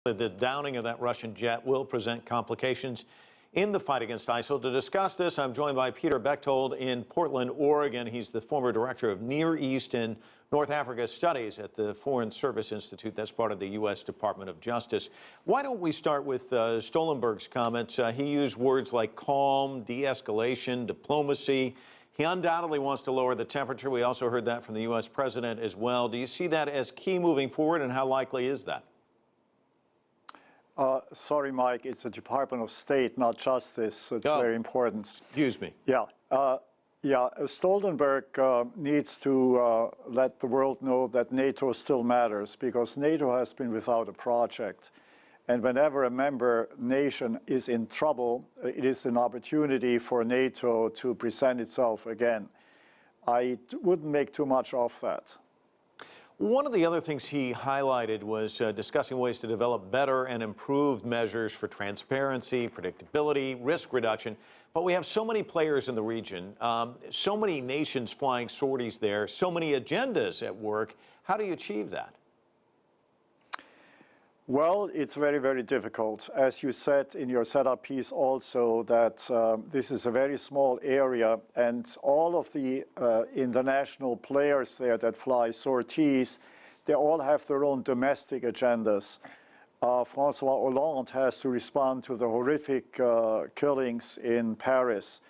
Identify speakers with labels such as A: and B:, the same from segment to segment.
A: The downing of that Russian jet will present complications in the fight against ISIL. To discuss this, I'm joined by Peter Bechtold in Portland, Oregon. He's the former director of Near East and North Africa Studies at the Foreign Service Institute. That's part of the U.S. Department of Justice. Why don't we start with Stoltenberg's comments? He used words like calm, de-escalation, diplomacy. He undoubtedly wants to lower the temperature. We also heard that from the U.S. president as well. Do you see that as key moving forward, and how likely is that?
B: Sorry, Mike, it's the Department of State, not Justice. So it's very important.
A: Excuse me.
B: Yeah. Stoltenberg needs to let the world know that NATO still matters, because NATO has been without a project. And whenever a member nation is in trouble, it is an opportunity for NATO to present itself again. I wouldn't make too much of that.
A: One of the other things he highlighted was discussing ways to develop better and improved measures for transparency, predictability, risk reduction. But we have so many players in the region, so many nations flying sorties there, so many agendas at work. How do you achieve that?
B: Well, it's very, very difficult. As you said in your setup piece also, that this is a very small area, and all of the international players there that fly sorties, they all have their own domestic agendas. François Hollande has to respond to the horrific killings in Paris.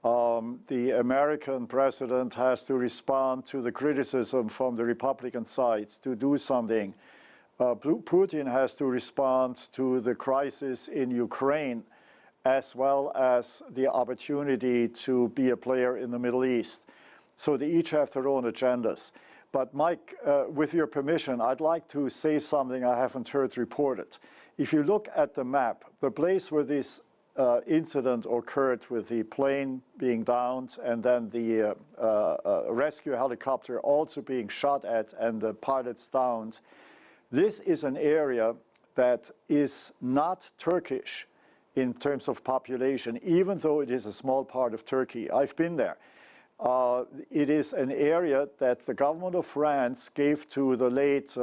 B: The American president has to respond to the criticism from the Republican side to do something. Putin has to respond to the crisis in Ukraine, as well as the opportunity to be a player in the Middle East. So they each have their own agendas. But Mike, with your permission, I'd like to say something I haven't heard reported. If you look at the map, the place where this incident occurred with the plane being downed and then the rescue helicopter also being shot at and the pilots downed, this is an area that is not Turkish in terms of population, even though it is a small part of Turkey. I've been there. It is an area that the government of France gave to the late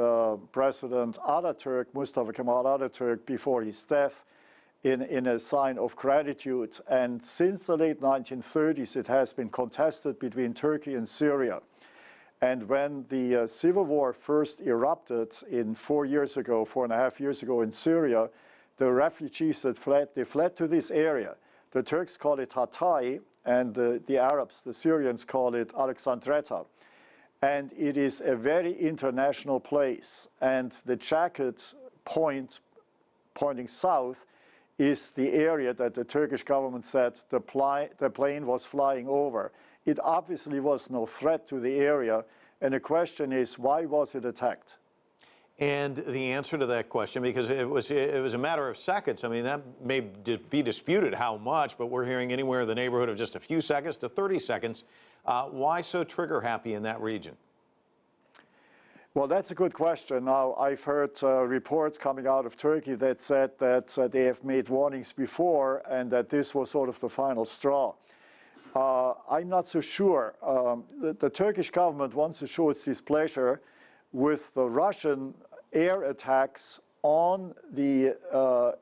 B: President Ataturk, Mustafa Kemal Ataturk, before his death in a sign of gratitude. And since the late 1930s, it has been contested between Turkey and Syria. And when the civil war first erupted 4 years ago, 4.5 years ago in Syria, the refugees that fled, they fled to this area. The Turks call it Hatay, and the Arabs, the Syrians, call it Alexandretta. And it is a very international place. And the jacket point pointing south is the area that the Turkish government said the plane was flying over. It obviously was no threat to the area, and the question is, why was it attacked?
A: And the answer to that question, because it was a matter of seconds. I mean, that may be disputed how much, but we're hearing anywhere in the neighborhood of just a few seconds to 30 seconds. Why so trigger happy in that region?
B: Well, that's a good question. Now, I've heard reports coming out of Turkey that said that they have made warnings before and that this was sort of the final straw. I'm not so sure. The Turkish government wants to show its displeasure with the Russian air attacks on the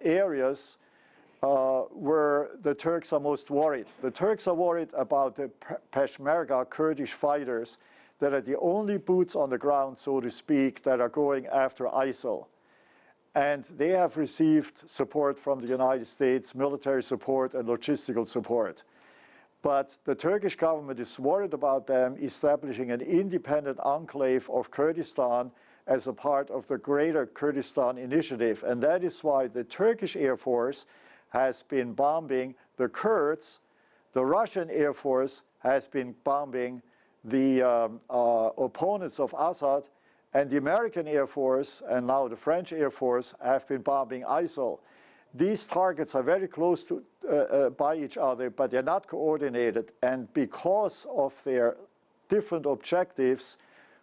B: areas where the Turks are most worried. The Turks are worried about the Peshmerga Kurdish fighters that are the only boots on the ground, so to speak, that are going after ISIL. And they have received support from the United States, military support and logistical support. But the Turkish government is worried about them establishing an independent enclave of Kurdistan as a part of the Greater Kurdistan Initiative. And that is why the Turkish Air Force has been bombing the Kurds. The Russian Air Force has been bombing the opponents of Assad. And the American Air Force and now the French Air Force have been bombing ISIL. These targets are very close to by each other, but they're not coordinated. And because of their different objectives,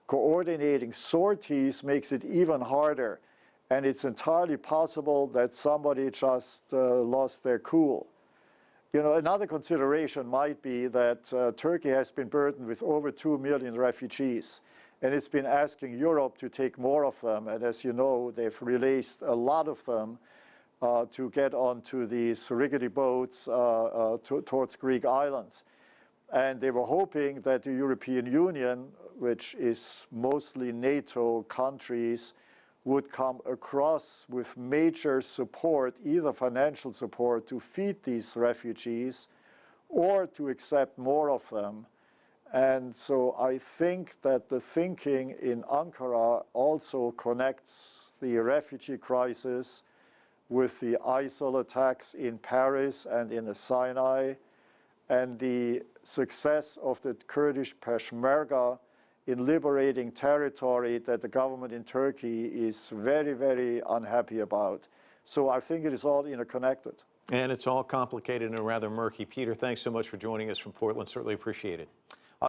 B: coordinating sorties makes it even harder. And it's entirely possible that somebody just lost their cool. You know, another consideration might be that Turkey has been burdened with over 2 million refugees. and it's been asking Europe to take more of them. And as you know, they've released a lot of them to get onto these rickety boats towards Greek islands. And they were hoping that the European Union, which is mostly NATO countries, would come across with major support, either financial support to feed these refugees or to accept more of them. And so I think that the thinking in Ankara also connects the refugee crisis with the ISIL attacks in Paris and in the Sinai, and the success of the Kurdish Peshmerga in liberating territory that the government in Turkey is very, very unhappy about. So I think it is all interconnected.
A: And it's all complicated and rather murky. Peter, thanks so much for joining us from Portland. Certainly appreciate it.